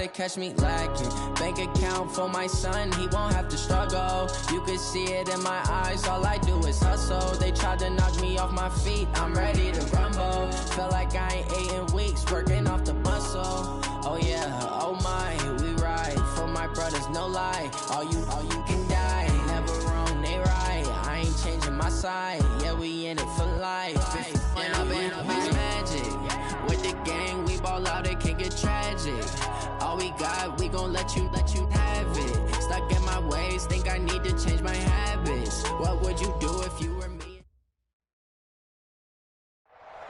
to catch me lacking. Bank account for my son, he won't have to struggle. You can see it in my eyes, all I do is hustle. They tried to knock me off my feet, I'm ready to rumble. Feel like I ain't ate in weeks, working off the muscle. Oh yeah, oh my, we ride for my brothers, no lie. All you can die, never wrong, they right. I ain't changing my side, yeah, we in it for life. And I've been magic. With the gang, we ball out, it can get tragic. All we got, we gon' let you have it. Stuck in my ways, think I need to change my habits. What would you do if you were me?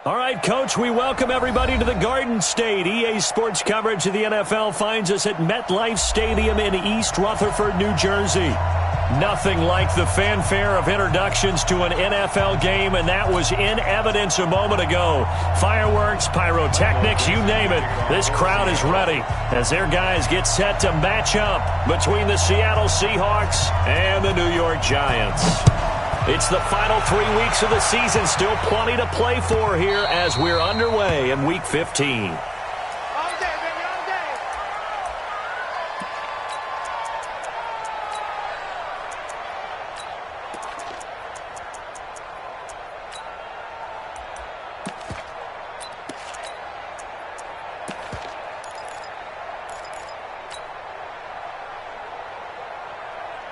All right, Coach, we welcome everybody to the Garden State. EA Sports coverage of the NFL finds us at MetLife Stadium in East Rutherford, New Jersey. Nothing like the fanfare of introductions to an NFL game, and that was in evidence a moment ago. Fireworks, pyrotechnics, you name it. This crowd is ready as their guys get set to match up between the Seattle Seahawks and the New York Giants. It's the final 3 weeks of the season. Still plenty to play for here as we're underway in Week 15.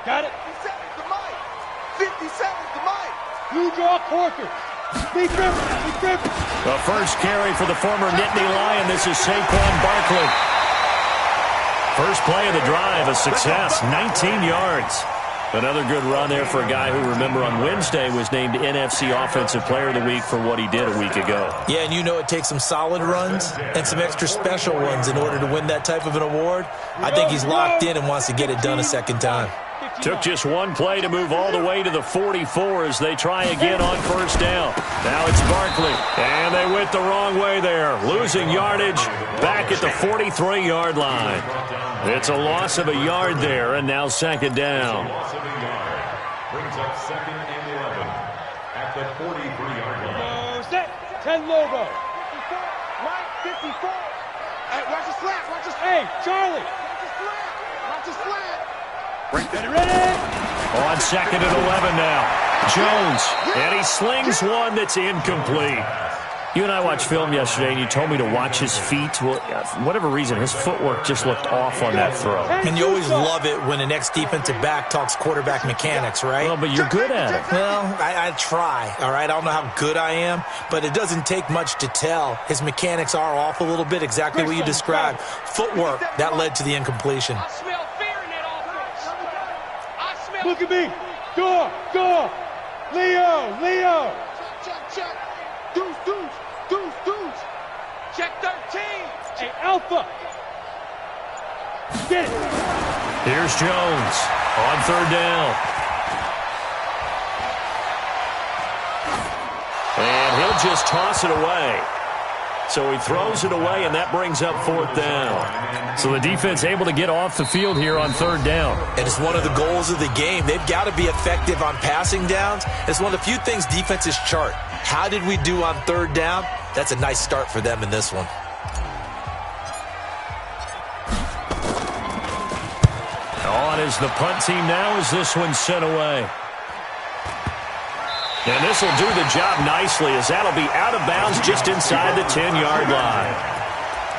Got it. 50 seconds to Mike. 50 seconds to Mike. You draw Corker. Be driven. The first carry for the former Nittany Lion. This is Saquon Barkley. First play of the drive, a success, 19 yards. Another good run there for a guy who, remember, on Wednesday was named NFC Offensive Player of the Week for what he did a week ago. Yeah, and you know it takes some solid runs and some extra special ones in order to win that type of an award. I think he's locked in and wants to get it done a second time. Took just one play to move all the way to the 44 as they try again on first down. Now it's Barkley, and they went the wrong way there. Losing yardage back at the 43-yard line. It's a loss of a yard there, and now second down. Brings up second and 11 at the 43-yard line. Set. 10 logo. 54. Mike, 54. Hey, watch the slant. Watch the slant. Hey, Charlie. Watch the slant. Watch the slant. Ready. On second and 11 now. Jones, and he slings one that's incomplete. You and I watched film yesterday, and you told me to watch his feet. Well, for whatever reason, his footwork just looked off on that throw. And you always love it when an ex-defensive back talks quarterback mechanics, right? Well, but you're good at it. Well, I try, all right? I don't know how good I am, but it doesn't take much to tell. His mechanics are off a little bit, exactly what you described. Footwork, that led to the incompletion. I smell fear in that offense. Look at me. Go. Leo. Check. Deuce. Check 13. Hey, Alpha. Get it. Here's Jones on third down. And he'll just toss it away. So he throws it away, and that brings up fourth down. So the defense able to get off the field here on third down. And it's one of the goals of the game. They've got to be effective on passing downs. It's one of the few things defenses chart. How did we do on third down? That's a nice start for them in this one. On is the punt team now as this one's sent away. And this will do the job nicely as that'll be out of bounds just inside the 10-yard line.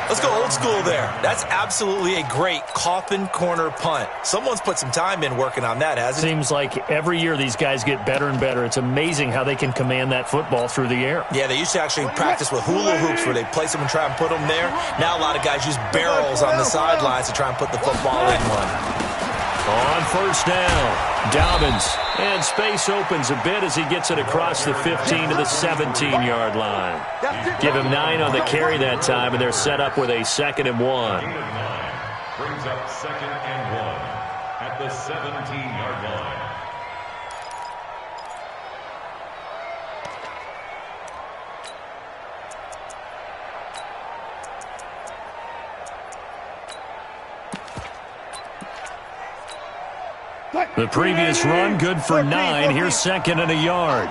Let's go old school there. That's absolutely a great coffin corner punt. Someone's put some time in working on that, hasn't it? Seems like every year these guys get better and better. It's amazing how they can command that football through the air. Yeah, they used to actually practice with hula hoops where they place them and try and put them there. Now a lot of guys use barrels on the sidelines to try and put the football in one. On first down, Dobbins, and space opens a bit as he gets it across the 15 to the 17-yard line. Give him 9 on the carry that time, and they're set up with a 2nd and 1. Brings up 2nd and 1 at the 17-yard line. The previous run, good for 9. Here's 2nd and a yard.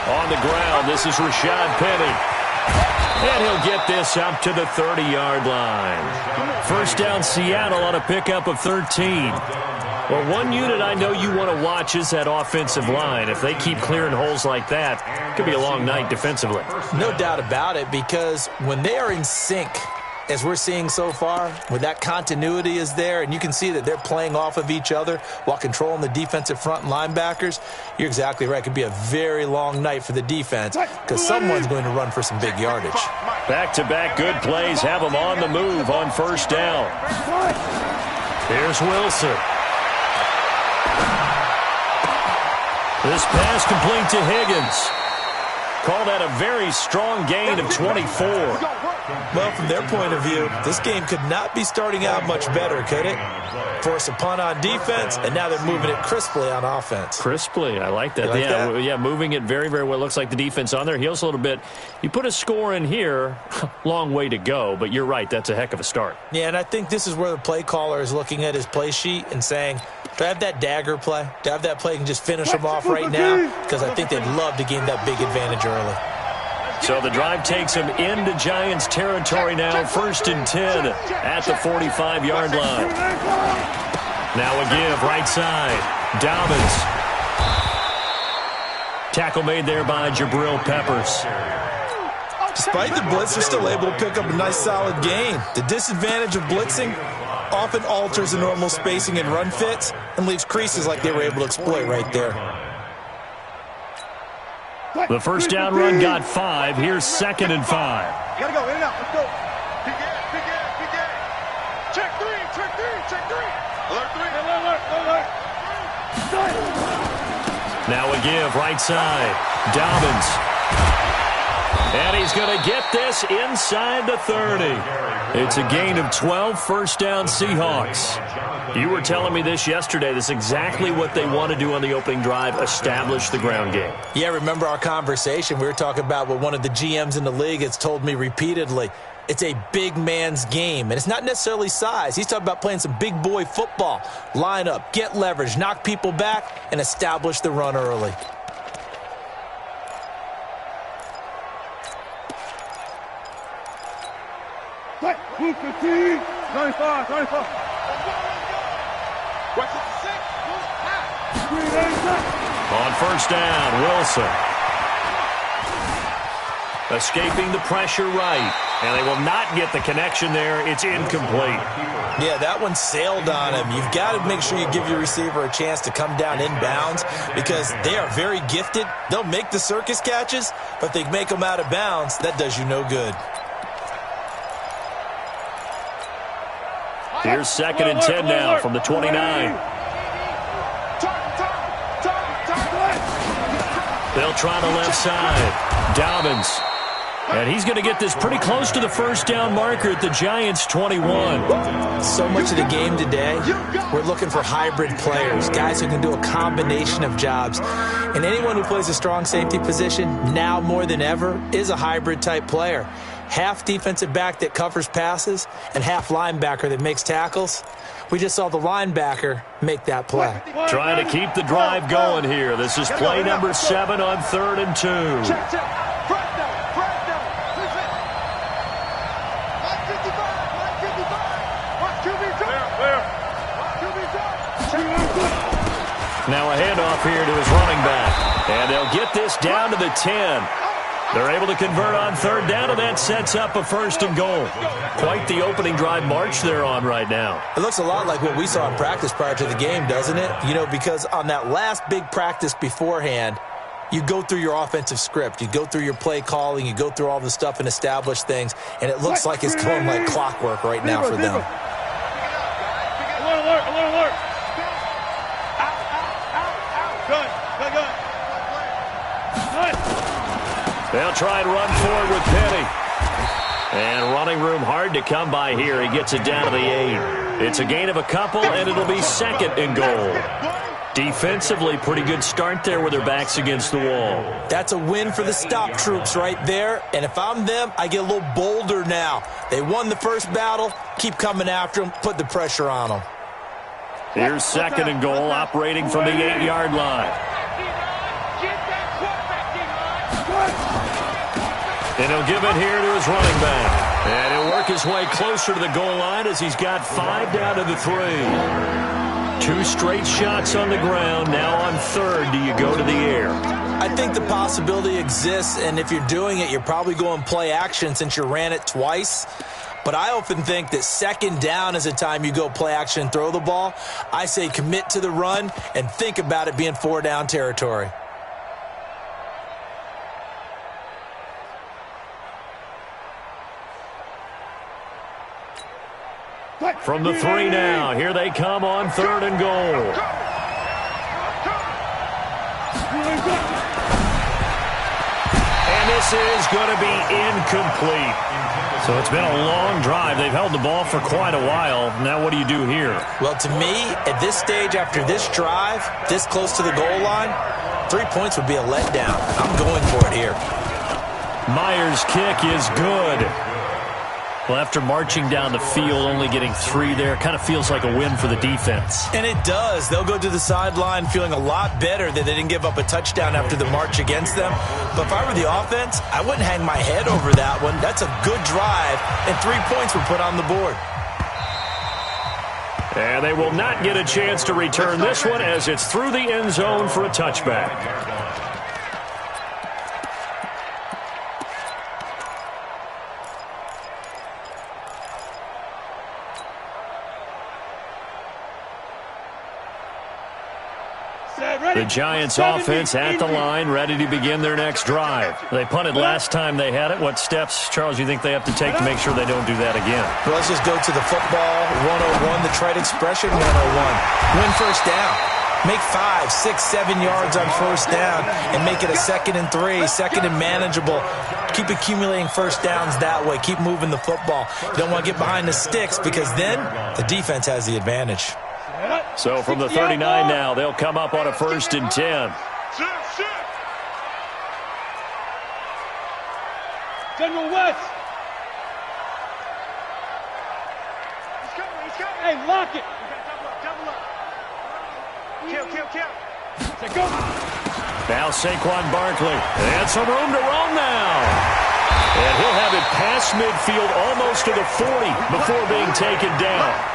On the ground, this is Rashad Penny. And he'll get this up to the 30-yard line. First down, Seattle on a pickup of 13. Well, one unit I know you want to watch is that offensive line. If they keep clearing holes like that, it could be a long night defensively. No doubt about it, because when they are in sync, as we're seeing so far, when that continuity is there, and you can see that they're playing off of each other while controlling the defensive front and linebackers, you're exactly right. It could be a very long night for the defense because someone's going to run for some big yardage. Back-to-back good plays have them on the move on first down. Here's Wilson. This pass complete to Higgins. Call that a very strong gain of 24. Well, from their point of view, this game could not be starting out much better, could it? Force a punt on defense, and now they're moving it crisply on offense. Crisply, I like that. You like that? Yeah, moving it very, very well. Looks like the defense on their heels a little bit. You put a score in here, long way to go, but you're right, that's a heck of a start. Yeah, and I think this is where the play caller is looking at his play sheet and saying, do I have that dagger play? Do I have that play and just finish them off right now? Because I think they'd love to gain that big advantage early. So the drive takes them into Giants territory now, 1st and 10 at the 45-yard line. Now a give, right side. Dobbins. Tackle made there by Jabril Peppers. Despite the blitz, they're still able to pick up a nice solid gain. The disadvantage of blitzing often alters the normal spacing and run fits and leaves creases like they were able to exploit right there. The first down run got 5. Here's 2nd and 5. You gotta go, in and out, let's go. Big game. Check three. Alert. Now a give, right side. Dobbins. And he's going to get this inside the 30. It's a gain of 12, first down Seahawks. You were telling me this yesterday. This is exactly what they want to do on the opening drive, establish the ground game. Yeah, remember our conversation? We were talking about what one of the GMs in the league has told me repeatedly. It's a big man's game, and it's not necessarily size. He's talking about playing some big boy football. Line up, get leverage, knock people back, and establish the run early. Right, 215, 95. Watch it, 6, On first down, Wilson. Escaping the pressure right. And they will not get the connection there. It's incomplete. Yeah, that one sailed on him. You've got to make sure you give your receiver a chance to come down inbounds because they are very gifted. They'll make the circus catches, but they make them out of bounds. That does you no good. Here's 2nd and 10 now from the 29. They'll try the left side. Dobbins. And he's going to get this pretty close to the first down marker at the Giants' 21. So much of the game today, we're looking for hybrid players, guys who can do a combination of jobs. And anyone who plays a strong safety position, now more than ever, is a hybrid type player. Half defensive back that covers passes and half linebacker that makes tackles. We just saw the linebacker make that play. Trying to keep the drive going here. This is play number 7 on 3rd and 2. Now a handoff here to his running back. And they'll get this down to the 10. They're able to convert on 3rd down, and that sets up a 1st and goal. Quite the opening drive march they're on right now. It looks a lot like what we saw in practice prior to the game, doesn't it? You know, because on that last big practice beforehand, you go through your offensive script. You go through your play calling. You go through all the stuff and establish things. And it looks like it's going like clockwork right now for them. Alert. They'll try and run forward with Penny. And running room hard to come by here. He gets it down to the 8. It's a gain of a couple, and it'll be 2nd and goal. Defensively, pretty good start there with their backs against the wall. That's a win for the stop troops right there. And if I'm them, I get a little bolder now. They won the first battle. Keep coming after them. Put the pressure on them. Here's 2nd and goal, operating from the 8-yard line. And he'll give it here to his running back. And he'll work his way closer to the goal line as he's got 5 down to the 3. 2 straight shots on the ground. Now on 3rd, do you go to the air? I think the possibility exists, and if you're doing it, you're probably going play action since you ran it twice. But I often think that 2nd down is the time you go play action and throw the ball. I say commit to the run and think about it being 4 down territory. From the 3 now, here they come on 3rd and goal. And this is going to be incomplete. So it's been a long drive. They've held the ball for quite a while. Now what do you do here? Well, to me, at this stage, after this drive, this close to the goal line, 3 points would be a letdown. I'm going for it here. Myers' kick is good. Well, after marching down the field, only getting 3 there, kind of feels like a win for the defense. And it does. They'll go to the sideline feeling a lot better that they didn't give up a touchdown after the march against them. But if I were the offense, I wouldn't hang my head over that one. That's a good drive, and 3 points were put on the board. And they will not get a chance to return this one as it's through the end zone for a touchback. The Giants offense at the line, ready to begin their next drive. They punted last time they had it. What steps, Charles, you think they have to take to make sure they don't do that again? Well, let's just go to the football 101, the trite expression 101. Win first down. Make 5, 6, 7 yards on first down and make it a 2nd and 3, 2nd and manageable. Keep accumulating first downs that way. Keep moving the football. You don't want to get behind the sticks because then the defense has the advantage. So from the 39 now, they'll come up on a 1st and 10. General West. He's coming. Hey, lock it. Double up. Kill. Say go. Now Saquon Barkley. And some room to roam now. And he'll have it past midfield almost to the 40 before being taken down.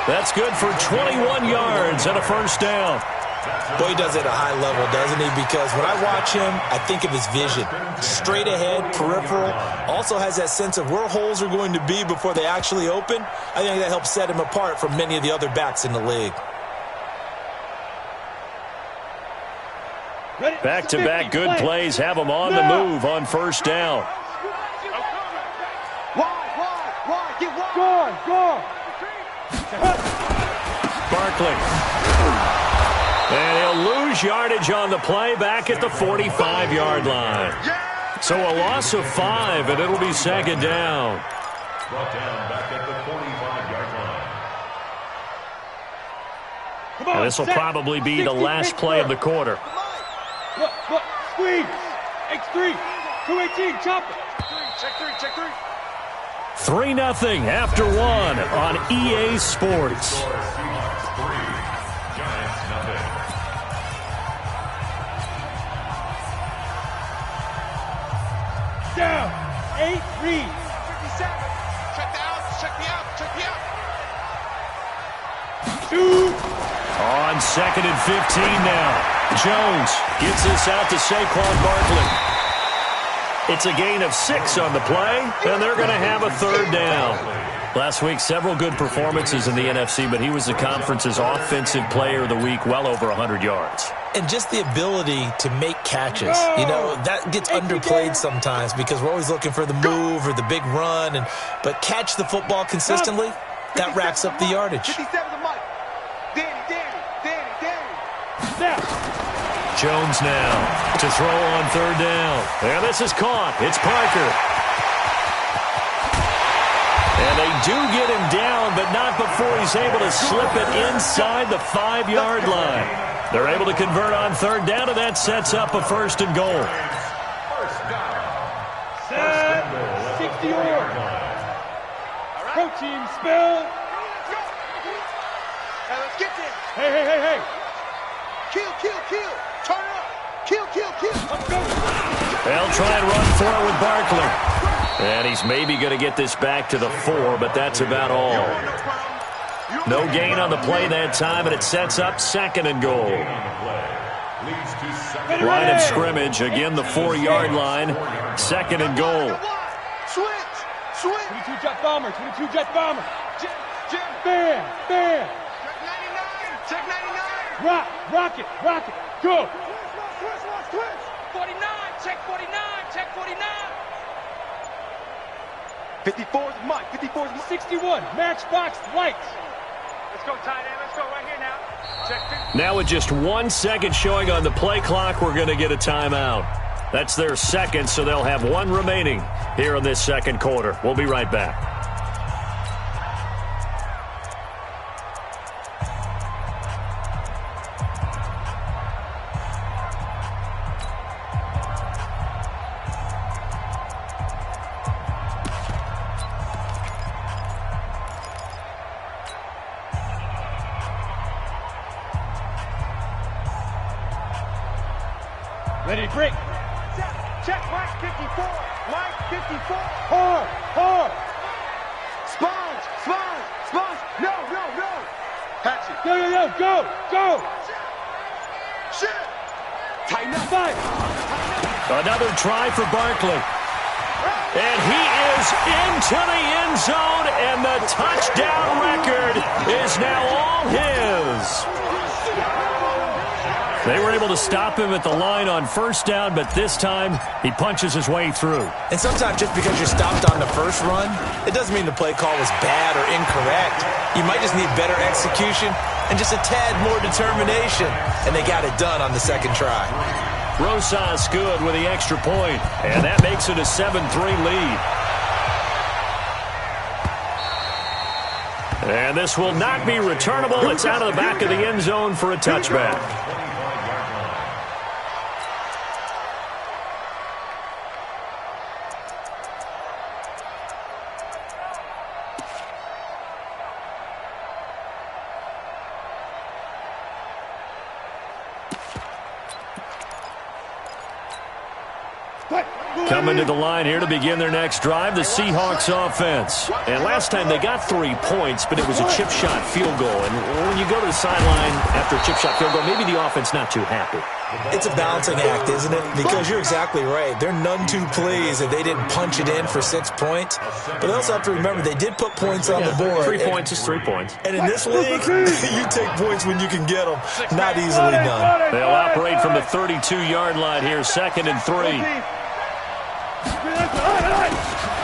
That's good for 21 yards and a 1st down. Boy, he does it at a high level, doesn't he? Because when I watch him, I think of his vision. Straight ahead, peripheral. Also has that sense of where holes are going to be before they actually open. I think that helps set him apart from many of the other backs in the league. Back-to-back good plays have him on the move on 1st down. Go. Barkley. And he'll lose yardage on the play back at the 45-yard line. So a loss of 5, and it'll be 2nd down. Brought down back at the 45-yard line. And this will probably be the last play of the quarter. Look, squeeze. X3. 218, chop it. Check 3. 3-0 after 1 on EA Sports. Down. 8 read. 57. Check the out. 2. On 2nd and 15 now. Jones gets this out to Saquon Barkley. It's a gain of 6 on the play, and they're going to have a 3rd down. Last week, several good performances in the NFC, but he was the conference's offensive player of the week, well over 100 yards. And just the ability to make catches. You know, that gets underplayed sometimes because we're always looking for the move or the big run. But catch the football consistently, that racks up the yardage. 57 to Mike. Danny. Jones now to throw on 3rd down. And this is caught. It's Parker. And they do get him down, but not before he's able to slip it inside the 5-yard line. They're able to convert on 3rd down, and that sets up a 1st and goal. Set. 60 yards. Protein spill. Hey, let's get this. Hey. Kill. Turn it up. Kill. Let's go. They'll try and run for it with Barkley. And he's maybe going to get this back to the 4, but that's about all. No gain on the play that time, and it sets up 2nd and goal. Line of scrimmage, again the 4-yard line, 2nd and goal. Switch! 22 jet bomber, 22 jet bomber. Bam! Bam! Check 99! Rock it! Go! Switch! 49! Check 49! Check 49! 54 is Mike. 54 is Mike. 61. Matchbox lights. Let's go, tight end. Let's go right here now. Check 50. Now with just 1 second showing on the play clock, we're going to get a timeout. That's their second, so they'll have 1 remaining here in this 2nd quarter. We'll be right back. Ready, break. Check, Mike 54. Mike 54. Hard. Sponge. No. Patch it. Go. Shit. Tighten up. 5. Another try for Barkley. And he is into the end zone, and the touchdown record is now all his. They were able to stop him at the line on 1st down, but this time he punches his way through. And sometimes just because you're stopped on the first run, it doesn't mean the play call was bad or incorrect. You might just need better execution and just a tad more determination. And they got it done on the 2nd try. Rosas good with the extra point, and that makes it a 7-3 lead. And this will not be returnable. It's out of the back of the end zone for a touchback. Coming to the line here to begin their next drive, the Seahawks offense. And last time they got 3 points, but it was a chip shot field goal. And when you go to the sideline after a chip shot field goal, maybe the offense not too happy. It's a balancing act, isn't it? Because you're exactly right. They're none too pleased that they didn't punch it in for 6 points. But they also have to remember they did put points on the board. 3 points is 3 points. And in this league, you take points when you can get them. Not easily done. They'll operate from the 32-yard line here, 2nd and 3.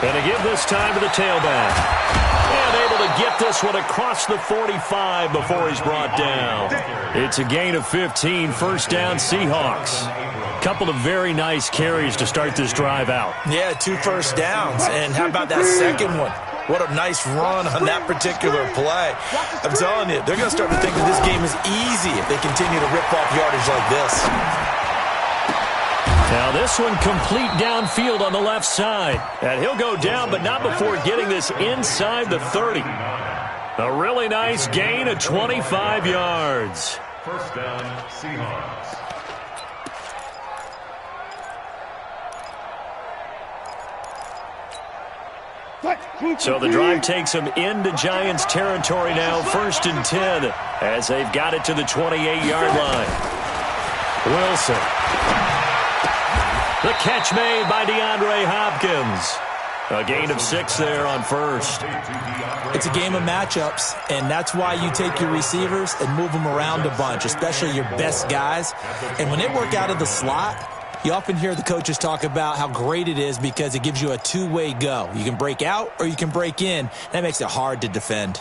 And to give this time to the tailback. And able to get this one across the 45 before he's brought down. It's a gain of 15, 1st down Seahawks. Couple of very nice carries to start this drive out. Yeah, 2 first downs. And how about that second one? What a nice run on that particular play. I'm telling you, they're going to start to think that this game is easy if they continue to rip off yardage like this. Now this one complete downfield on the left side. And he'll go down, but not before getting this inside the 30. A really nice gain of 25 yards. 1st down, Seahawks. So the drive takes them into Giants territory now, 1st and 10, as they've got it to the 28-yard line. Wilson. The catch made by DeAndre Hopkins. A gain of 6 there on 1st. It's a game of matchups, and that's why you take your receivers and move them around a bunch, especially your best guys. And when they work out of the slot, you often hear the coaches talk about how great it is because it gives you a two-way go. You can break out or you can break in. That makes it hard to defend.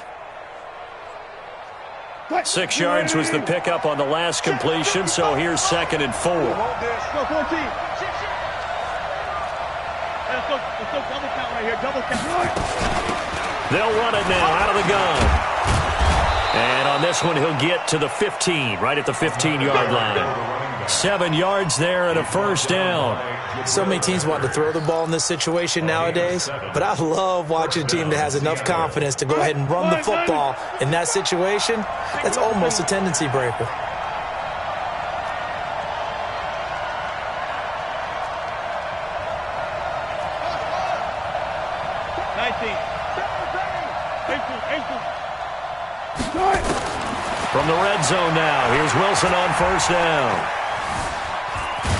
6 yards was the pickup on the last completion, so here's 2nd and 4. Let's go double count right here, double count. They'll run it now out of the gun. And on this one, he'll get to the 15, right at the 15-yard line. 7 yards there and a 1st down. So many teams want to throw the ball in this situation nowadays, but I love watching a team that has enough confidence to go ahead and run the football in that situation. That's almost a tendency breaker. From the red zone now, here's Wilson on first down.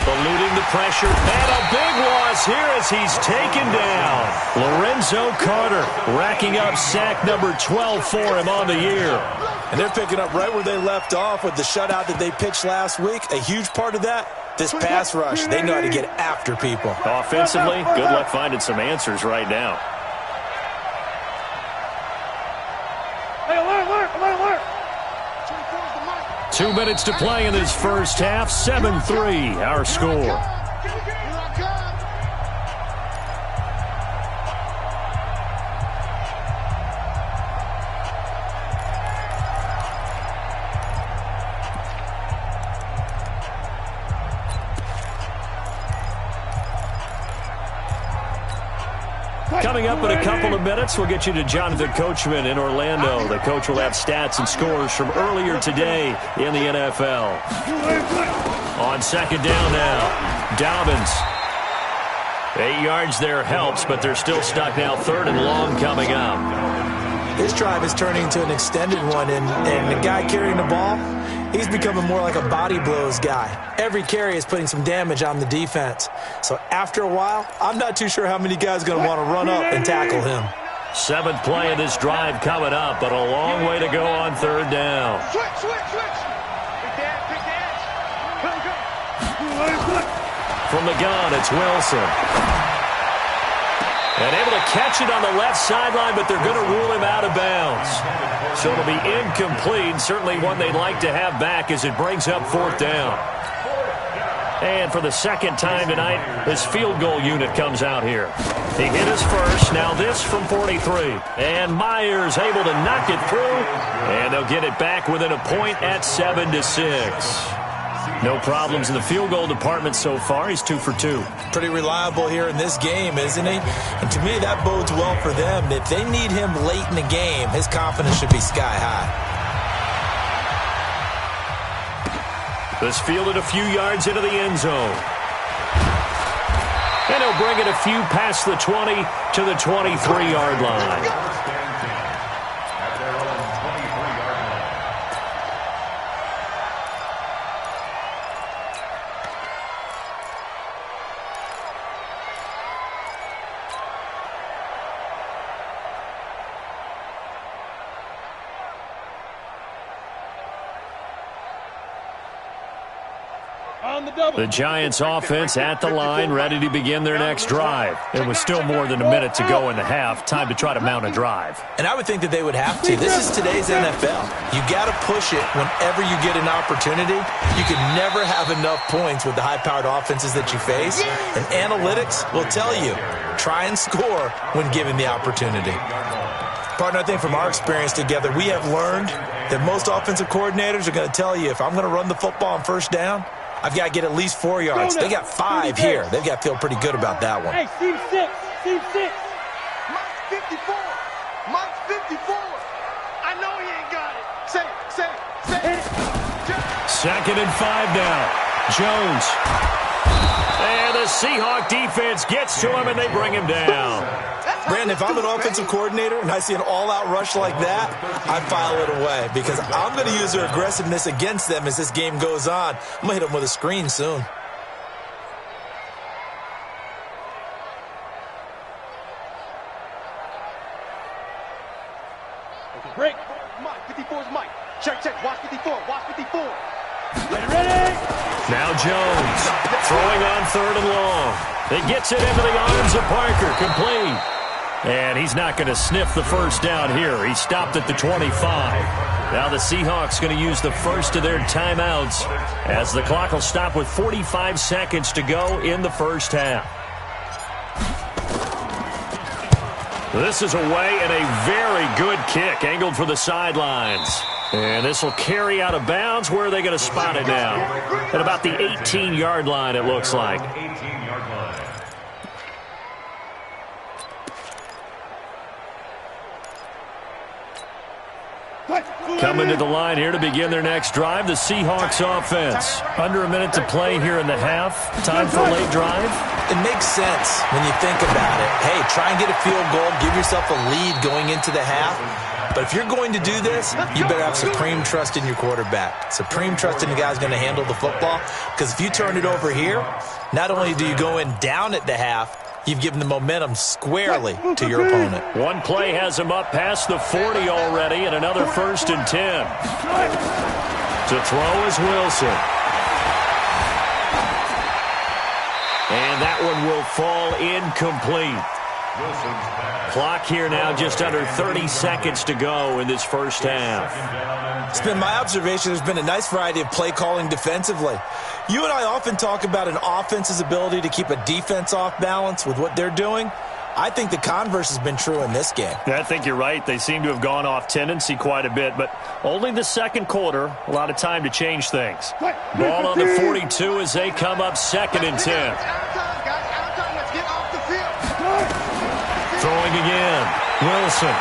Eluding the pressure, and a big loss here as he's taken down. Lorenzo Carter racking up sack number 12 for him on the year. And they're picking up right where they left off with the shutout that they pitched last week. A huge part of that, this pass rush. They know how to get after people. Offensively, good luck finding some answers right now. Hey, alert. 2 minutes to play in this first half. 7-3, our score. Coming up in a couple of minutes, we'll get you to Jonathan Coachman in Orlando. The coach will have stats and scores from earlier today in the NFL. On second down now, Dobbins. 8 yards there helps, but they're still stuck now. 3rd and long coming up. This drive is turning into an extended one, and the guy carrying the ball, he's becoming more like a body blows guy. Every carry is putting some damage on the defense. So after a while, I'm not too sure how many guys are going to want to run up and tackle him. 7th play of this drive coming up, but a long way to go on 3rd down. Switch. Big dance. Come. From the gun, it's Wilson. And able to catch it on the left sideline, but they're going to rule him out of bounds. So it'll be incomplete, certainly one they'd like to have back as it brings up 4th down. And for the second time tonight, his field goal unit comes out here. He hit his first, now this from 43. And Myers able to knock it through, and they'll get it back within a point at 7-6. No problems in the field goal department so far. He's 2 for 2. Pretty reliable here in this game, isn't he? And to me, that bodes well for them. If they need him late in the game, his confidence should be sky high. This fielded a few yards into the end zone. And he'll bring it a few past the 20 to the 23-yard line. The Giants offense at the line, ready to begin their next drive. It was still more than a minute to go in the half. Time to try to mount a drive. And I would think that they would have to. This is today's NFL. You got to push it whenever you get an opportunity. You can never have enough points with the high-powered offenses that you face. And analytics will tell you, try and score when given the opportunity. Partner, I think from our experience together, we have learned that most offensive coordinators are going to tell you, if I'm going to run the football on first down, I've got to get at least 4 yards. They got 5 here. They've got to feel pretty good about that one. Hey, Team 6. Mike's 54. I know he ain't got it. Say it. 2nd and 5 now. Jones. And the Seahawk defense gets to him, and they bring him down. Brandon, if I'm an offensive coordinator and I see an all-out rush like that, I file it away because I'm going to use their aggressiveness against them as this game goes on. I'm going to hit them with a screen soon. Break. Mike, 54 is Mike. Check. Watch 54. Ready? Now Jones throwing on 3rd and long. It gets it into the arms of Parker. Complete. And he's not going to sniff the first down here. He stopped at the 25. Now the Seahawks going to use the first of their timeouts as the clock will stop with 45 seconds to go in the first half. This is away and a very good kick angled for the sidelines. And this will carry out of bounds. Where are they going to spot it now? At about the 18-yard line, it looks like. 18-yard line. Coming to the line here to begin their next drive, the Seahawks offense. Under a minute to play here in the half. Time for a late drive. It makes sense when you think about it. Hey, try and get a field goal. Give yourself a lead going into the half. But if you're going to do this, you better have supreme trust in your quarterback. Supreme trust in the guy's going to handle the football. Because if you turn it over here, not only do you go in down at the half, you've given the momentum squarely to your opponent. One play has him up past the 40 already, and another 1st and 10. To throw is Wilson. And that one will fall incomplete. Clock here now, just under 30 seconds to go in this first half. It's been my observation there's been a nice variety of play calling defensively. You and I often talk about an offense's ability to keep a defense off balance with what they're doing. I think the converse has been true in this game. I think you're right. They seem to have gone off tendency quite a bit, but only the second quarter, a lot of time to change things. Ball on the 42 as they come up 2nd and 10. Throwing again, Wilson.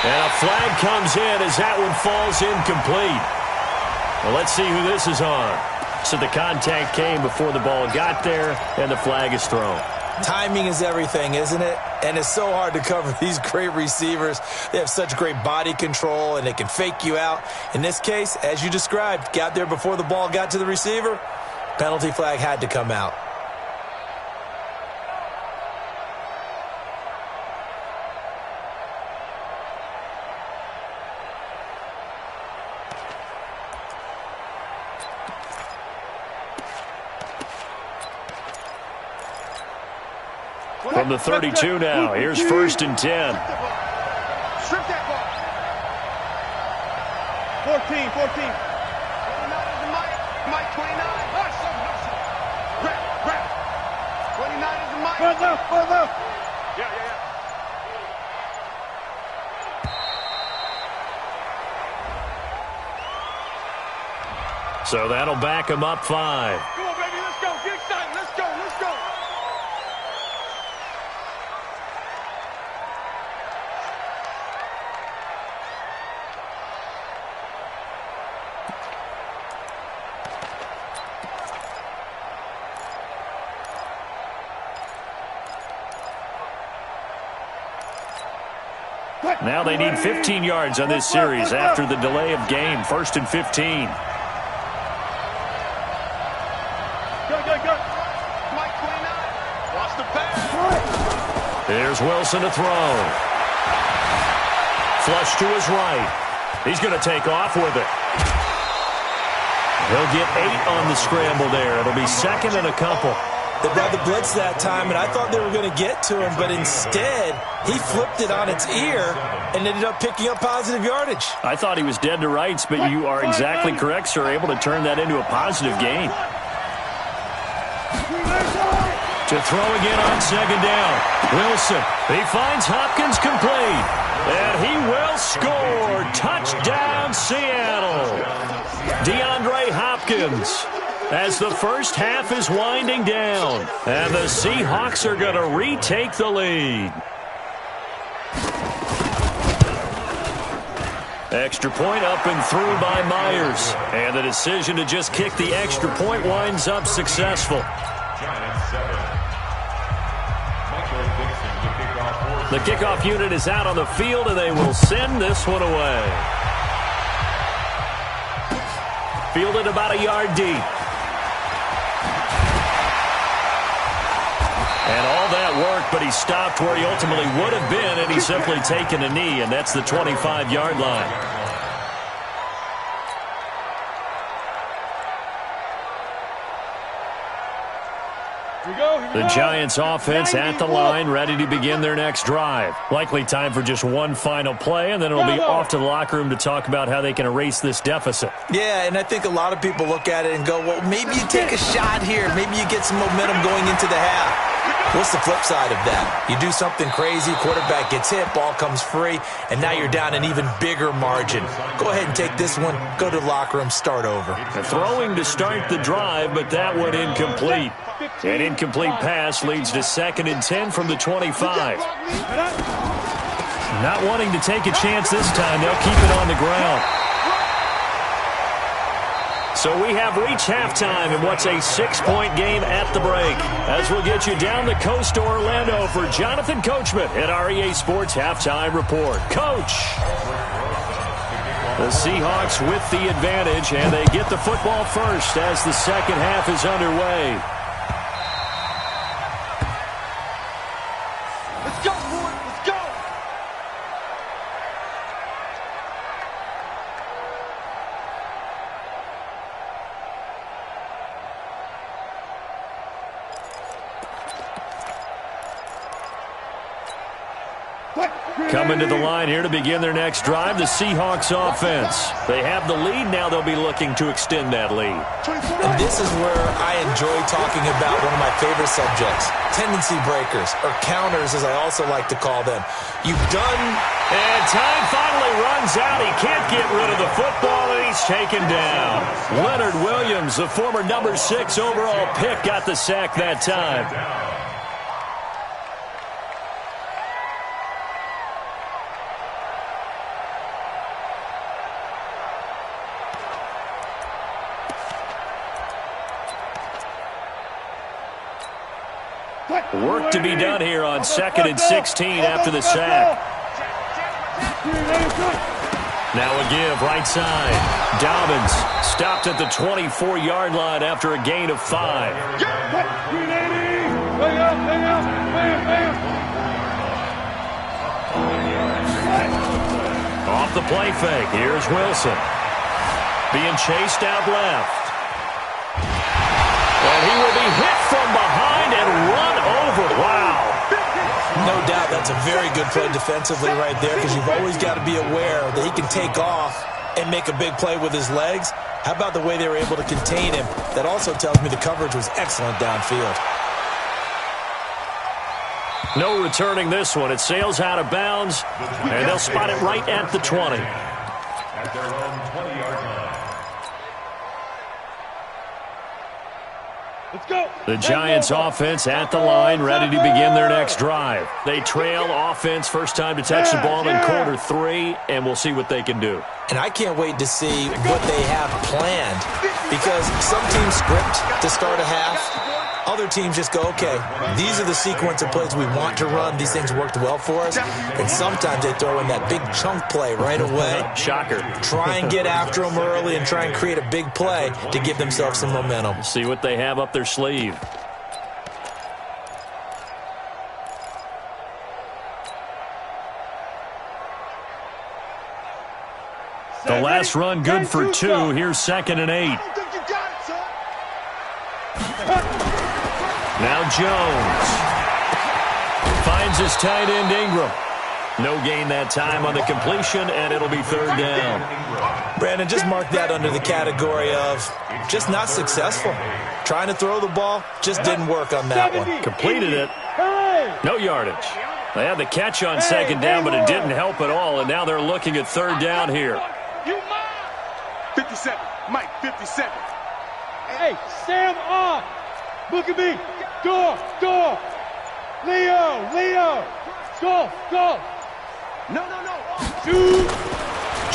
And a flag comes in as that one falls incomplete. Well, let's see who this is on. So the contact came before the ball got there, and the flag is thrown. Timing is everything, isn't it? And it's so hard to cover these great receivers. They have such great body control, and they can fake you out. In this case, as you described, got there before the ball got to the receiver. Penalty flag had to come out. From the 32 now, here's 1st and 10. Strip that ball. 14. 29 is the Mike. Mike 29. Grab. 29 is the Mike. Further. Yeah. So that'll back him up 5. Come on, baby. Let's go. Get excited. Let's go. Now they need 15 yards on this series after the delay of game. 1st and 15. Go. Mike 29. Watch the pass. Here's Wilson to throw. Flush to his right. He's going to take off with it. He'll get 8 on the scramble there. It'll be 2nd and a couple. They brought the blitz that time, and I thought they were going to get to him, but instead, he flipped it on its ear and ended up picking up positive yardage. I thought he was dead to rights, but you are exactly correct, sir. Able to turn that into a positive gain. To throw again on 2nd down. Wilson, he finds Hopkins complete. And he will score. Touchdown, Seattle. DeAndre Hopkins. As the first half is winding down. And the Seahawks are going to retake the lead. Extra point up and through by Myers. And the decision to just kick the extra point winds up successful. The kickoff unit is out on the field, and they will send this one away. Fielded about a yard deep. And all that work, but he stopped where he ultimately would have been, and he's simply taken a knee, and that's the 25-yard line. The Giants offense at the line, ready to begin their next drive. Likely time for just one final play, and then it'll be off to the locker room to talk about how they can erase this deficit. Yeah, and I think a lot of people look at it and go, well, maybe you take a shot here. Maybe you get some momentum going into the half. What's the flip side of that? You do something crazy, quarterback gets hit, ball comes free, and now you're down an even bigger margin. Go ahead and take this one, go to the locker room, start over. Throwing to start the drive, but that one incomplete. An incomplete pass leads to 2nd and 10 from the 25. Not wanting to take a chance this time. They'll keep it on the ground. So we have reached halftime in what's a 6-point game at the break. As we'll get you down the coast to Orlando for Jonathan Coachman at our EA Sports Halftime Report. Coach! The Seahawks with the advantage, and they get the football first as the second half is underway. Let's go, boy. Let's go. Coming to the line here to begin their next drive, the Seahawks offense. They have the lead. Now they'll be looking to extend that lead. And this is where I enjoy talking about one of my favorite subjects, tendency breakers, or counters as I also like to call them. You've done... And time finally runs out. He can't get rid of the football, and he's taken down. Leonard Williams, the former number 6 overall pick, got the sack that time. Work to be done here on 2nd and 16 after the sack. Now a give, right side. Dobbins stopped at the 24-yard line after a gain of 5. Off the play fake, here's Wilson. Being chased out left. And he will be hit from behind and run over. Wow. No doubt that's a very good play defensively right there, because you've always got to be aware that he can take off and make a big play with his legs. How about the way they were able to contain him? That also tells me the coverage was excellent downfield. No returning this one. It sails out of bounds, and they'll spot it right at the 20. At their own 20-yard line. Let's go. The Giants offense at the line, ready to begin their next drive. They trail offense, first time to touch the ball in quarter 3, and we'll see what they can do. And I can't wait to see what they have planned, because some teams script to start a half. Other teams just go, okay, these are the sequence of plays we want to run. These things worked well for us. And sometimes they throw in that big chunk play right away. Shocker. Try and get after them early and try and create a big play to give themselves some momentum. See what they have up their sleeve. The last run good for 2. Here's 2nd and 8. Now Jones finds his tight end Ingram. No gain that time on the completion, and it'll be 3rd down. Brandon, just mark that under the category of just not successful. Trying to throw the ball, just didn't work on that one. Completed it. No yardage. They had the catch on 2nd down, but it didn't help at all, and now they're looking at 3rd down here. 57, Mike, 57. Hey, Sam off. Look at me. Go. Leo. Go. No. Shoot.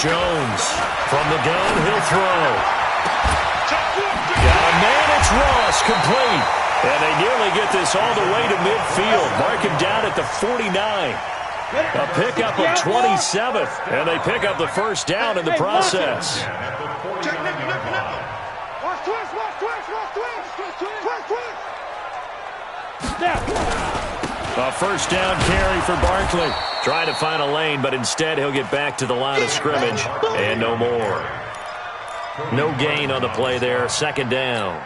Jones from the gun, he'll throw. Got a man, it's Ross, complete. And they nearly get this all the way to midfield. Mark him down at the 49. A pickup of 27th, and they pick up the first down in the process. A first down carry for Barkley. Trying to find a lane, but instead he'll get back to the line of scrimmage, and no more. No gain on the play there, 2nd down.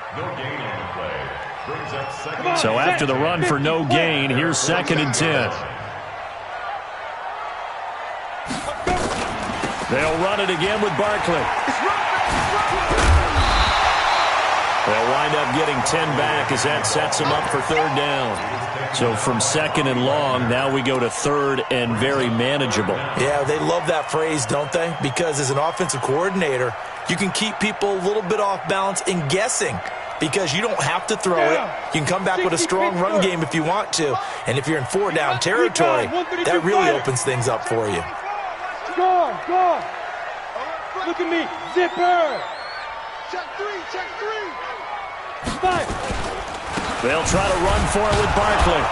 So after the run for no gain, here's 2nd and 10. They'll run it again with Barkley. They'll wind up getting 10 back as that sets them up for 3rd down. So from 2nd and long, now we go to 3rd and very manageable. Yeah, they love that phrase, don't they? Because as an offensive coordinator, you can keep people a little bit off balance and guessing because you don't have to throw it. You can come back with a strong run game if you want to. And if you're in 4-down territory, that really opens things up for you. Go. Look at me. Zipper. Check three. Five. They'll try to run for it with Barkley.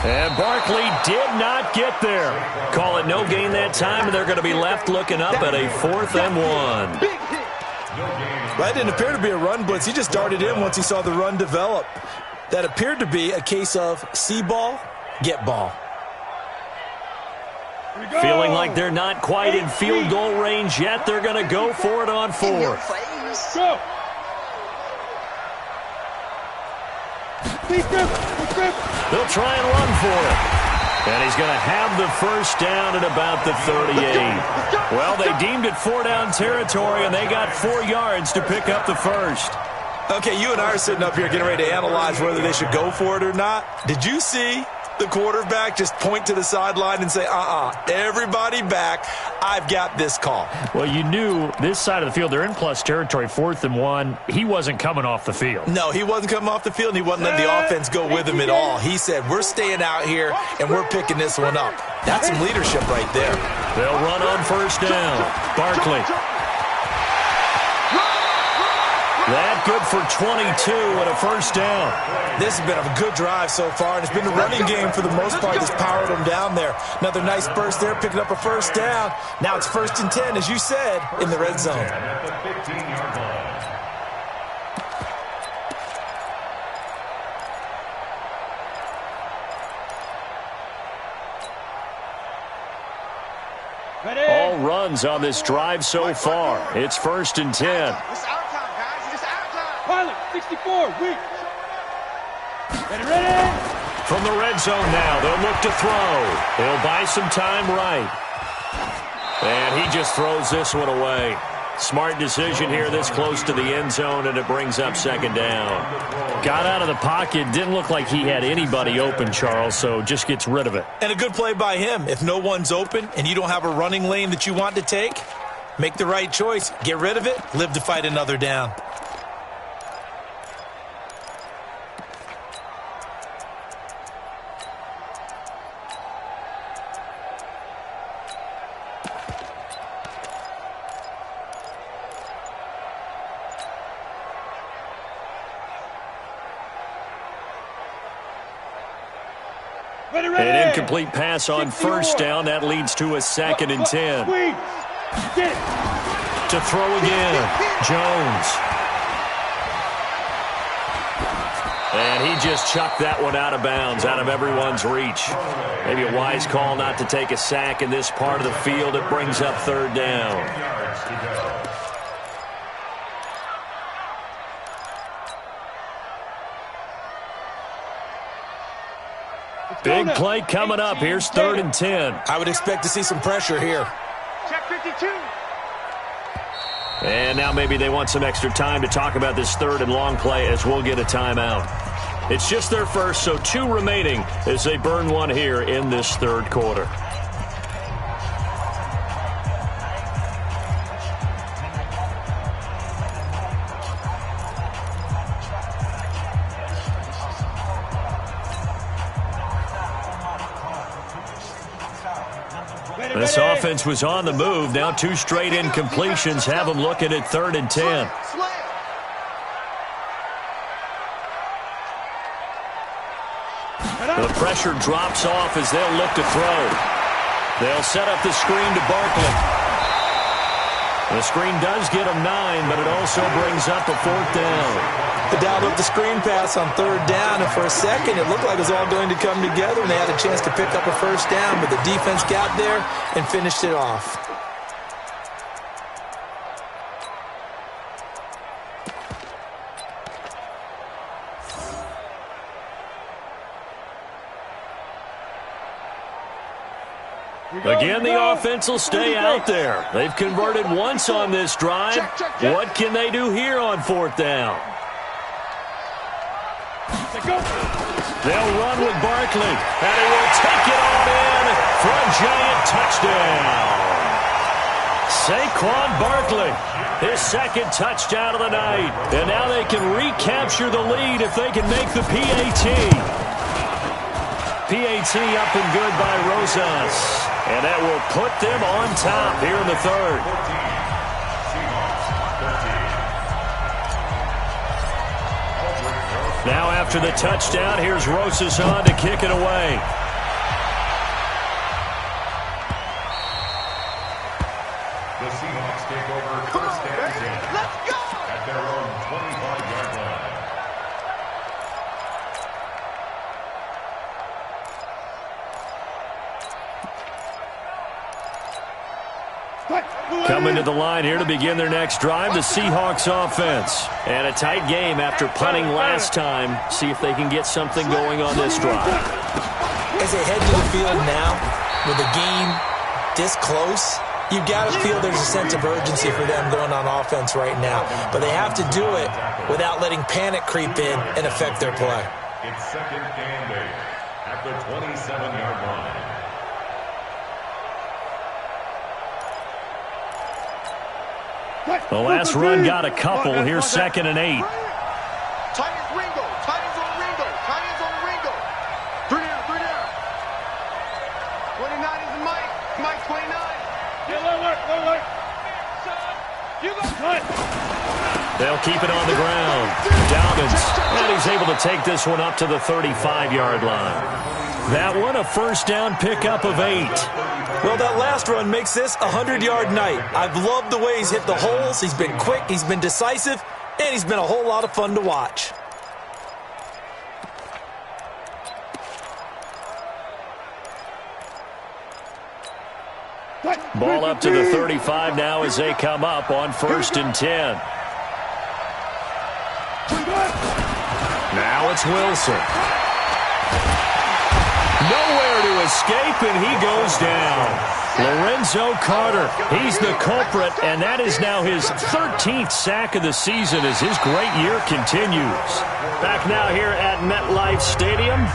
And Barkley did not get there. Call it no gain that time, and they're going to be left looking up at a 4th and 1. That didn't appear to be a run blitz. He just darted in once he saw the run develop. That appeared to be a case of see ball, get ball. Feeling like they're not quite in field goal range yet. They're going to go for it on 4th. Go. They'll try and run for it. And he's going to have the first down at about the 38. Well, they deemed it 4-down territory, and they got 4 yards to pick up the first. Okay, you and I are sitting up here getting ready to analyze whether they should go for it or not. Did you see the quarterback just point to the sideline and say, everybody back, I've got this call? Well, you knew this side of the field, they're in plus territory, 4th and 1. He wasn't coming off the field. No, he wasn't coming off the field, and he wasn't letting the offense go with him at all. He said, we're staying out here, and we're picking this one up. That's some leadership right there. They'll run on 1st down. Barkley. That good for 22 and a first down. This has been a good drive so far, and it's been the running game for the most part that's powered them down there. Another nice burst there, picking up a first down. Now it's 1st and 10, as you said, in the red zone. All runs on this drive so far. It's 1st and 10. Pilot, 64, weak. Ready. From the red zone now, they'll look to throw. They'll buy some time right. And he just throws this one away. Smart decision here this close to the end zone, and it brings up 2nd down. Got out of the pocket. Didn't look like he had anybody open, Charles, so just gets rid of it. And a good play by him. If no one's open and you don't have a running lane that you want to take, make the right choice. Get rid of it. Live to fight another down. An incomplete pass on 1st down. That leads to a 2nd and 10. To throw again, Jones. And he just chucked that one out of bounds, out of everyone's reach. Maybe a wise call not to take a sack in this part of the field. It brings up 3rd down. Big play coming up. Here's 3rd and 10. I would expect to see some pressure here. Check 52. And now maybe they want some extra time to talk about this 3rd and long play as we'll get a timeout. It's just their first, so 2 remaining as they burn one here in this 3rd quarter. This offense was on the move. Now 2 straight incompletions have them looking at 3rd and 10. The pressure drops off as they'll look to throw. They'll set up the screen to Barkley. The screen does get him 9, but it also brings up a 4th down. The dialed up the screen pass on 3rd down, and for a second it looked like it was all going to come together, and they had a chance to pick up a first down, but the defense got there and finished it off. Again, the offense will stay out there. They've converted once on this drive. What can they do here on 4th down? They'll run with Barkley, and he will take it all in for a giant touchdown. Saquon Barkley, his second touchdown of the night. And now they can recapture the lead if they can make the PAT. PAT up and good by Rosas. And that will put them on top here in the third. Now after the touchdown, here's Rosas on to kick it away. The Seahawks take over first and 10. Let's go! At their own 25-yard line. Coming to the line here to begin their next drive, the Seahawks offense. And a tight game after punting last time. See if they can get something going on this drive. As they head to the field now, with the game this close, you've got to feel there's a sense of urgency for them going on offense right now. But they have to do it without letting panic creep in and affect their play. It's second and 8 at the 27-yard line. The last run got a couple. Here's second and 8. Tight ends Ringo. Tight ends on Ringo. Tight ends on Ringo. 3 down, 3 down. 29 is Mike. Mike 29. Yeah, let work. You go. They'll keep it on the ground. Dobbins, and he's able to take this one up to the 35-yard line. That one a first down pickup of 8. Well, that last run makes this a 100-yard night. I've loved the way he's hit the holes. He's been quick, he's been decisive, and he's been a whole lot of fun to watch. Ball up to the 35 now as they come up on first and 10. Now it's Wilson. Nowhere to escape, and he goes down. Lorenzo Carter, he's the culprit, and that is now his 13th sack of the season as his great year continues. Back now here at MetLife Stadium.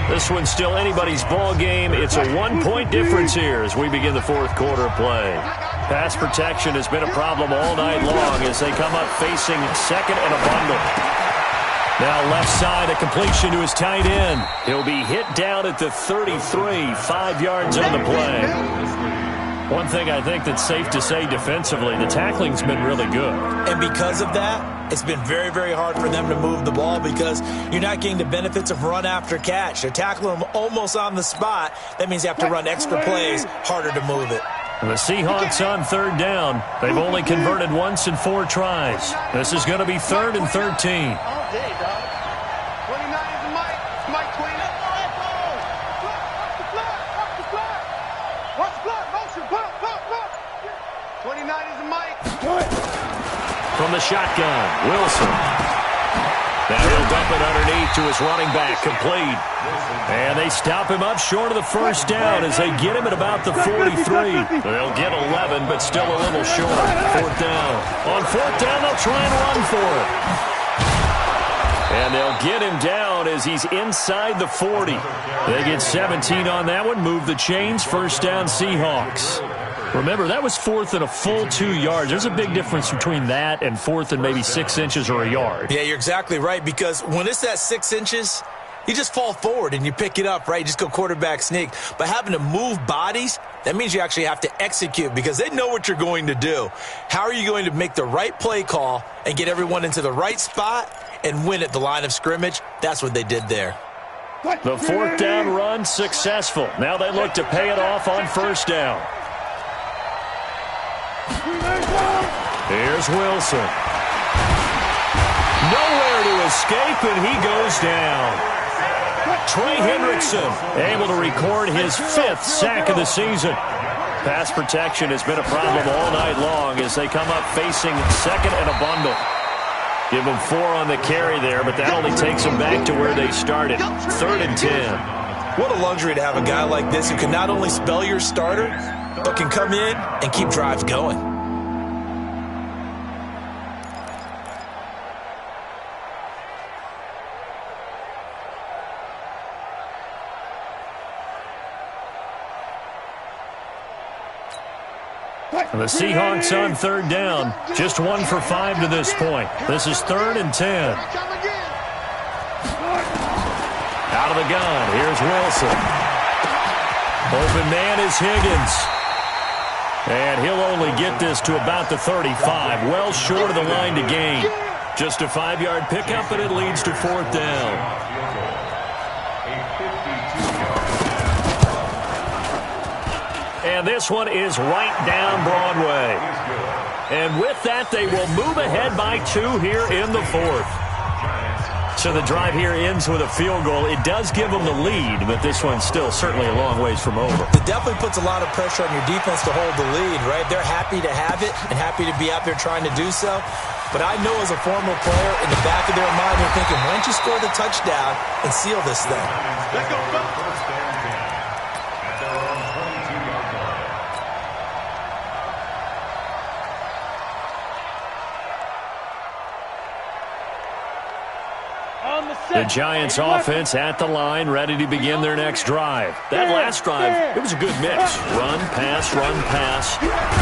This one's still anybody's ball game. It's a 1-point difference here as we begin the fourth quarter of play. Pass protection has been a problem all night long as they come up facing second and a bundle. Now left side, a completion to his tight end. He'll be hit down at the 33, 5 yards on the play. One thing I think that's safe to say defensively, the tackling's been really good. And because of that, it's been very, very hard for them to move the ball because you're not getting the benefits of run after catch. They're tackling them almost on the spot. That means you have to run extra plays, harder to move it. The Seahawks on third down. They've only converted once in 4 tries. This is going to be 3rd and 13. All day, dog. 29 is Mike. Mike 29. Watch the flat. Motion. Pop. 29 is Mike. From the shotgun, Wilson. Now he'll dump it underneath to his running back, complete. And they stop him up short of the first down as they get him at about the 43. They'll get 11, but still a little short. 4th down. On 4th down, they'll try and run for it. And they'll get him down as he's inside the 40. They get 17 on that one, move the chains, first down Seahawks. Remember, that was 4th and a full 2 yards. There's a big difference between that and 4th and maybe 6 inches or a yard. Yeah, you're exactly right, because when it's that 6 inches, you just fall forward and you pick it up, right? You just go quarterback sneak. But having to move bodies, that means you actually have to execute because they know what you're going to do. How are you going to make the right play call and get everyone into the right spot and win at the line of scrimmage? That's what they did there. The 4th down run successful. Now they look to pay it off on first down. Here's Wilson. Nowhere to escape, and he goes down. Trey Hendrickson able to record his 5th sack of the season. Pass protection has been a problem all night long as they come up facing second and a bundle. Give them 4 on the carry there, but that only takes them back to where they started. 3rd and 10. What a luxury to have a guy like this who can not only spell your starter, but can come in and keep drives going. And the Seahawks on third down. Just 1 for 5 to this point. This is 3rd and 10. Out of the gun. Here's Wilson. Open man is Higgins. And he'll only get this to about the 35. Well short of the line to gain. Just a 5-yard pickup, and it leads to 4th down. And this one is right down Broadway. And with that, they will move ahead by 2 here in the 4th. So the drive here ends with a field goal. It does give them the lead, but this one's still certainly a long ways from over. It definitely puts a lot of pressure on your defense to hold the lead, right? They're happy to have it and happy to be out there trying to do so. But I know as a former player, in the back of their mind, they're thinking, why don't you score the touchdown and seal this thing? Let's go, go. The Giants offense at the line, ready to begin their next drive. That last drive, it was a good mix. Run, pass.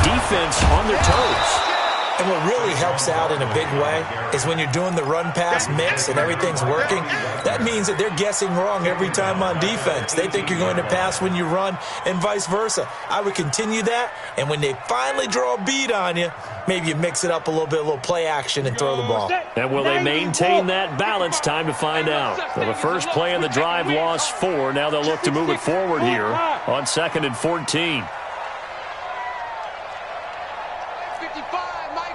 Defense on their toes. And what really helps out in a big way is when you're doing the run-pass mix and everything's working, that means that they're guessing wrong every time on defense. They think you're going to pass when you run and vice versa. I would continue that, and when they finally draw a beat on you, maybe you mix it up a little play action and throw the ball. And will they maintain that balance? Time to find out. Well, the first play in the drive lost 4. Now they'll look to move it forward here on 2nd and 14.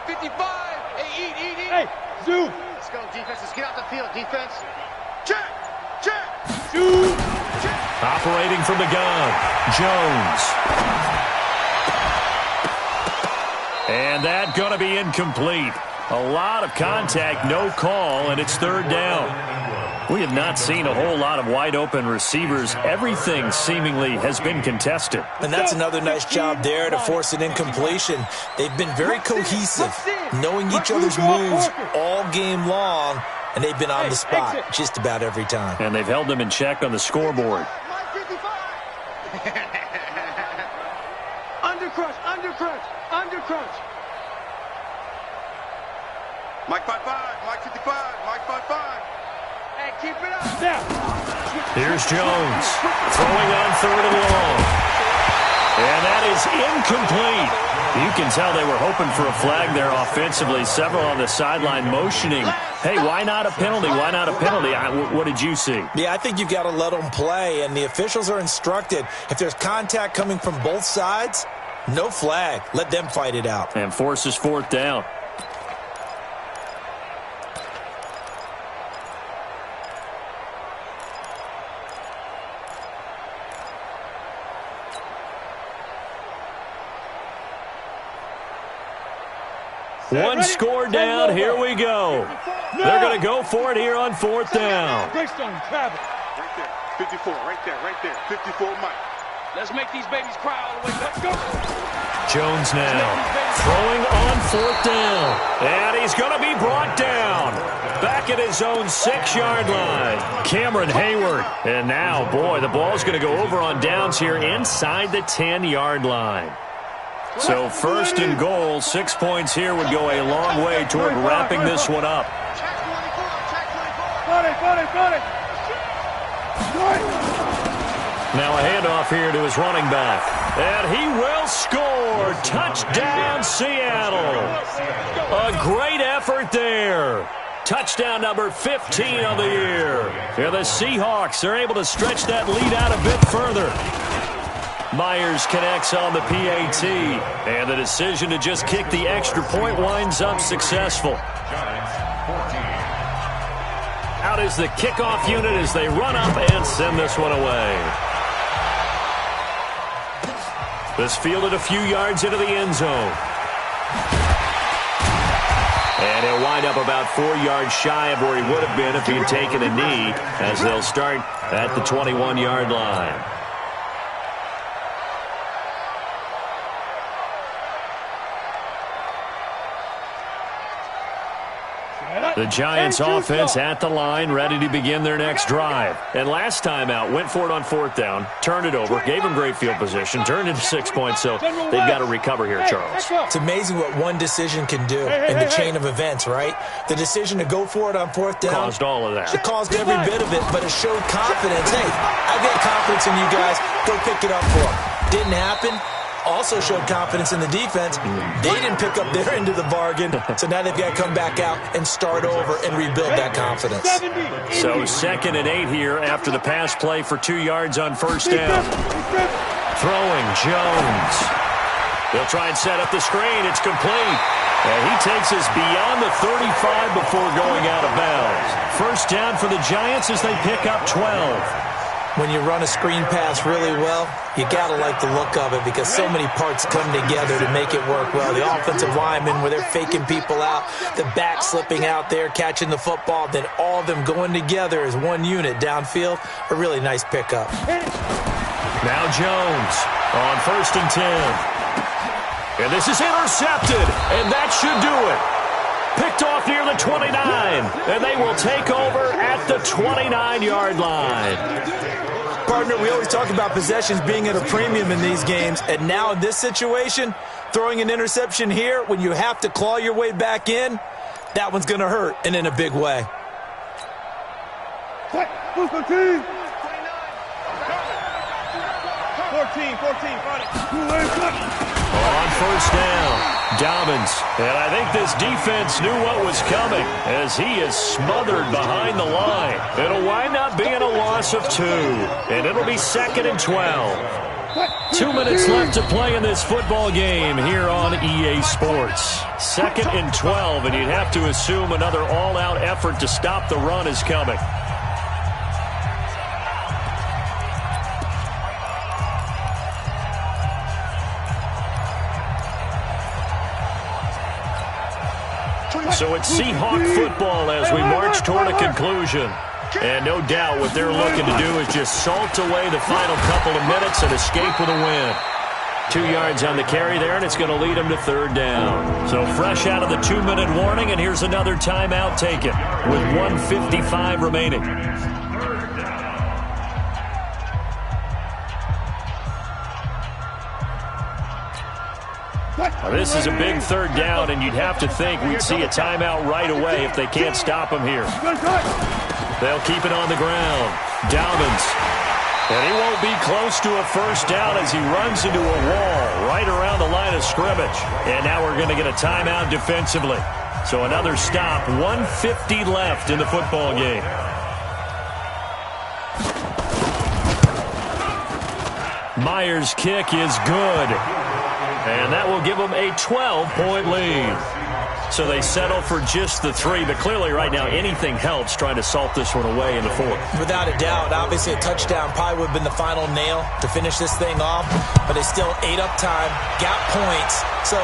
55. Hey, eat. Hey, Zoo. Let's go, defense. Let's get out the field, defense. Check. Zoo. Check. Operating from the gun, Jones. And that going to be incomplete. A lot of contact, no call, and it's 3rd down. We have not seen a whole lot of wide-open receivers. Everything seemingly has been contested. And that's another nice job there to force an incompletion. They've been very cohesive, knowing each other's moves all game long, and they've been on the spot just about every time. And they've held them in check on the scoreboard. Undercrunch. Mike 5-5, Mike 55, Mike 5-5. Hey, keep it up. Now. Here's Jones throwing on 3rd and long. And that is incomplete. You can tell they were hoping for a flag there offensively. Several on the sideline motioning. Hey, why not a penalty? Why not a penalty? What did you see? Yeah, I think you've got to let them play, and the officials are instructed. If there's contact coming from both sides, no flag. Let them fight it out. And forces 4th down. One score down. Here we go. They're going to go for it here on 4th down. Greystone, travel. Right there. 54, right there. 54, Mike. Let's make these babies cry all the way. Let's go. Jones now throwing on 4th down. And he's going to be brought down. Back at his own 6-yard line. Cameron Hayward. And now, boy, the ball's going to go over on downs here inside the 10-yard line. So 1st and goal, 6 points here would go a long way toward wrapping this one up. Now a handoff here to his running back. And he will score. Touchdown, Seattle. A great effort there. Touchdown number 15 of the year. And the Seahawks are able to stretch that lead out a bit further. Myers connects on the PAT, and the decision to just kick the extra point winds up successful. Out is the kickoff unit as they run up and send this one away. This fielded a few yards into the end zone. And he'll wind up about 4 yards shy of where he would have been if he had taken a knee, as they'll start at the 21-yard line. The Giants offense at the line, ready to begin their next drive. And last time out, went for it on 4th down, turned it over, gave them great field position, turned into 6 points, so they've got to recover here, Charles. It's amazing what one decision can do in the chain of events, right? The decision to go for it on 4th down. Caused all of that. It caused every bit of it, but it showed confidence. Hey, I've got confidence in you guys. Go pick it up for them. Didn't happen. Also showed confidence in the defense. They didn't pick up their end of the bargain, so now they've got to come back out and start over and rebuild that confidence. So 2nd and 8 here after the pass play for 2 yards on 1st down. Throwing Jones. They'll try and set up the screen. It's complete. And he takes us beyond the 35 before going out of bounds. 1st down for the Giants as they pick up 12. When you run a screen pass really well, you got to like the look of it because so many parts come together to make it work well. The offensive linemen, where they're faking people out, the back slipping out there, catching the football, then all of them going together as one unit downfield. A really nice pickup. Now Jones on 1st and 10. And this is intercepted, and that should do it. Picked off near the 29, and they will take over at the 29-yard line. Partner, we always talk about possessions being at a premium in these games, and now in this situation, throwing an interception here when you have to claw your way back in, that one's going to hurt, and in a big way. 14, On 1st down, Dobbins. And I think this defense knew what was coming as he is smothered behind the line. It'll wind up being a loss of 2. And it'll be 2nd and 12. 2 minutes left to play in this football game here on EA Sports. 2nd and 12, and you'd have to assume another all-out effort to stop the run is coming. So it's Seahawk football as we march toward a conclusion. And no doubt what they're looking to do is just salt away the final couple of minutes and escape with a win. 2 yards on the carry there, and it's going to lead them to 3rd down. So fresh out of the 2-minute warning, and here's another timeout taken with 1:55 remaining. Now, this is a big 3rd down, and you'd have to think we'd see a timeout right away if they can't stop him here. They'll keep it on the ground. Dobbins. And he won't be close to a 1st down as he runs into a wall right around the line of scrimmage. And now we're going to get a timeout defensively. So another stop, 1:50 left in the football game. Myers' kick is good. And that will give them a 12-point lead. So they settle for just the 3, but clearly right now anything helps trying to salt this one away in the 4th. Without a doubt, obviously a touchdown probably would have been the final nail to finish this thing off, but they still ate up time, got points. So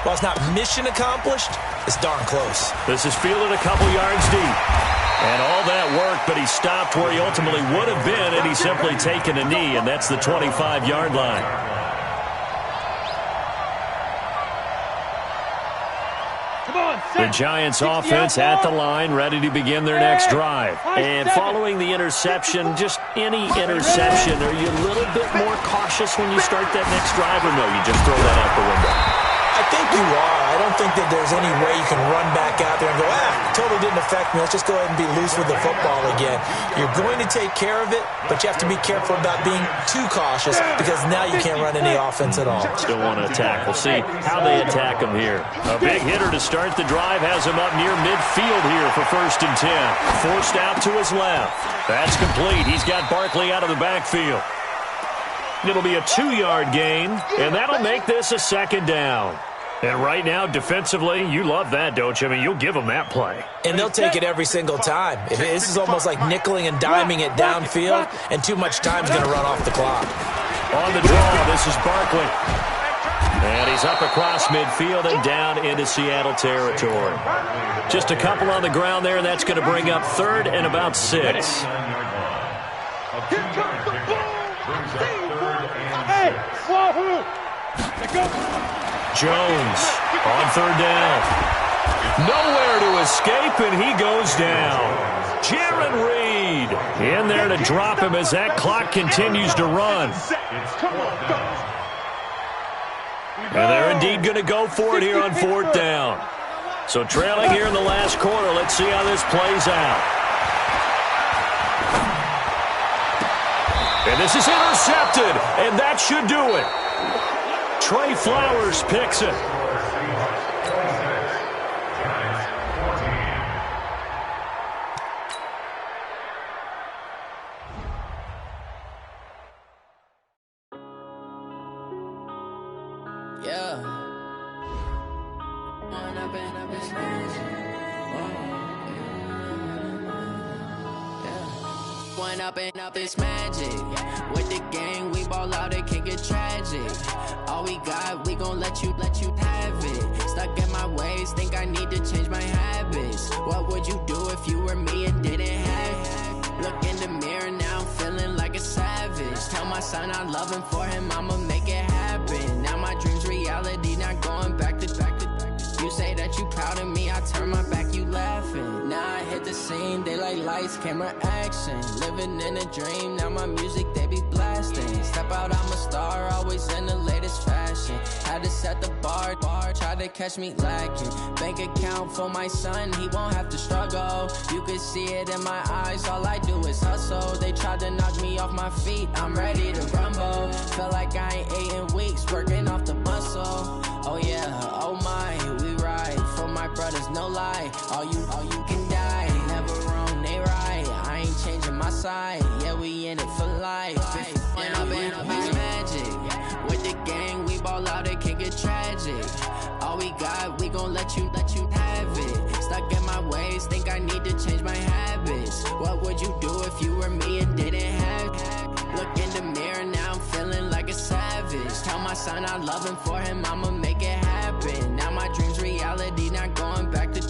while it's not mission accomplished, it's darn close. This is fielded a couple yards deep. And all that work, but he stopped where he ultimately would have been had he simply taken a knee, and that's the 25-yard line. The Giants offense at the line, ready to begin their next drive. And following the interception, just any interception, are you a little bit more cautious when you start that next drive, or no, you just throw that out the window? I think you are. I don't think that there's any way you can run back out there and go, totally didn't affect me. Let's just go ahead and be loose with the football again. You're going to take care of it, but you have to be careful about being too cautious because now you can't run any offense at all. Still want to attack. We'll see how they attack him here. A big hitter to start the drive has him up near midfield here for 1st and 10. Forced out to his left. That's complete. He's got Barkley out of the backfield. It'll be a 2-yard gain, and that'll make this a 2nd down. And right now, defensively, you love that, don't you? I mean, you'll give them that play. And they'll take it every single time. This is almost like nickeling and diming it downfield, and too much time's going to run off the clock. On the draw, this is Barkley. And he's up across midfield and down into Seattle territory. Just a couple on the ground there, and that's going to bring up 3rd and about 6. Jones on 3rd down. Nowhere to escape, and he goes down. Jaron Reed in there to drop him as that clock continues to run. And they're indeed going to go for it here on 4th down. So trailing here in the last quarter, let's see how this plays out. And this is intercepted, and that should do it. Trey Flowers picks it. Up this magic with the gang, we ball out, it can get tragic. All we got, we gon' let you have it. Stuck in my ways, think I need to change my habits. What would you do if you were me and didn't have it? Look in the mirror now, I'm feeling like a savage. Tell my son I love him, for him I'ma make it happen. Now my dream's reality, not going back to. You say that you proud of me, I turn my back, you laughing. Now I hit the scene, they like lights, camera, action. Living in a dream, now my music, they be blasting. Step out, I'm a star, always in the latest fashion. Had to set the bar, try to catch me lacking. Bank account for my son, he won't have to struggle. You can see it in my eyes, all I do is hustle. They tried to knock me off my feet, I'm ready to rumble. Feel like I ain't ate in weeks, working off the muscle. Oh yeah, oh my, we ride for my brothers, no lie. All you can die, never wrong, they right. I ain't changing my side, yeah, we in it for life. When up in it's magic, with the gang, we ball out, it can get tragic. All we got, we gon' let you have it. Stuck in my ways, think I need to change my habits. What would you do if you were me and didn't have it? Look in the mirror now, I'm feeling like a savage. Tell my son I love him, for him I'ma make it happen. Now my dream's reality, not going back to.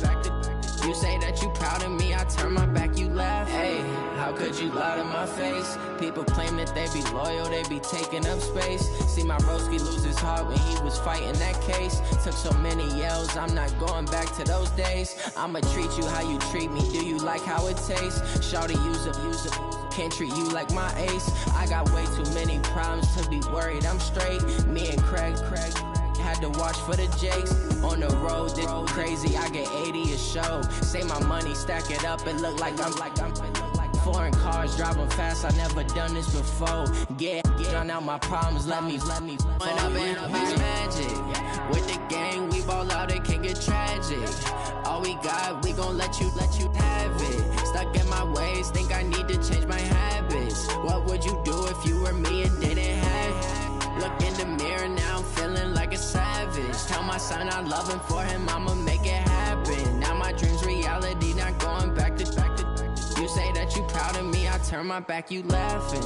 You say that you proud of me, I turn my back, you laugh. Hey, how could you lie to my face? People claim that they be loyal, they be taking up space. See my broski lose his heart when he was fighting that case. Took so many yells, I'm not going back to those days. I'ma treat you how you treat me, do you like how it tastes? Shawty, use it, can't treat you like my ace. I got way too many problems to be worried, I'm straight. Me and Craig had to watch for the Jakes. On the road, this crazy, I get 80 a show. Say my money, stack it up, it look like I'm foreign cars, driving fast, I never done this before. Get drown out my problems, let me When up in it's magic, with the gang, we ball out, it can get tragic. All we got, we gon' let you have it. Stuck in my ways, think I need to change my habits. What would you do if you were me and didn't have it? Look in the mirror now, I'm feeling like a savage. Tell my son I love him, for him I'ma make it happen. Now my dream's reality, not going back to. You say that you proud of me, I turn my back, you laughing.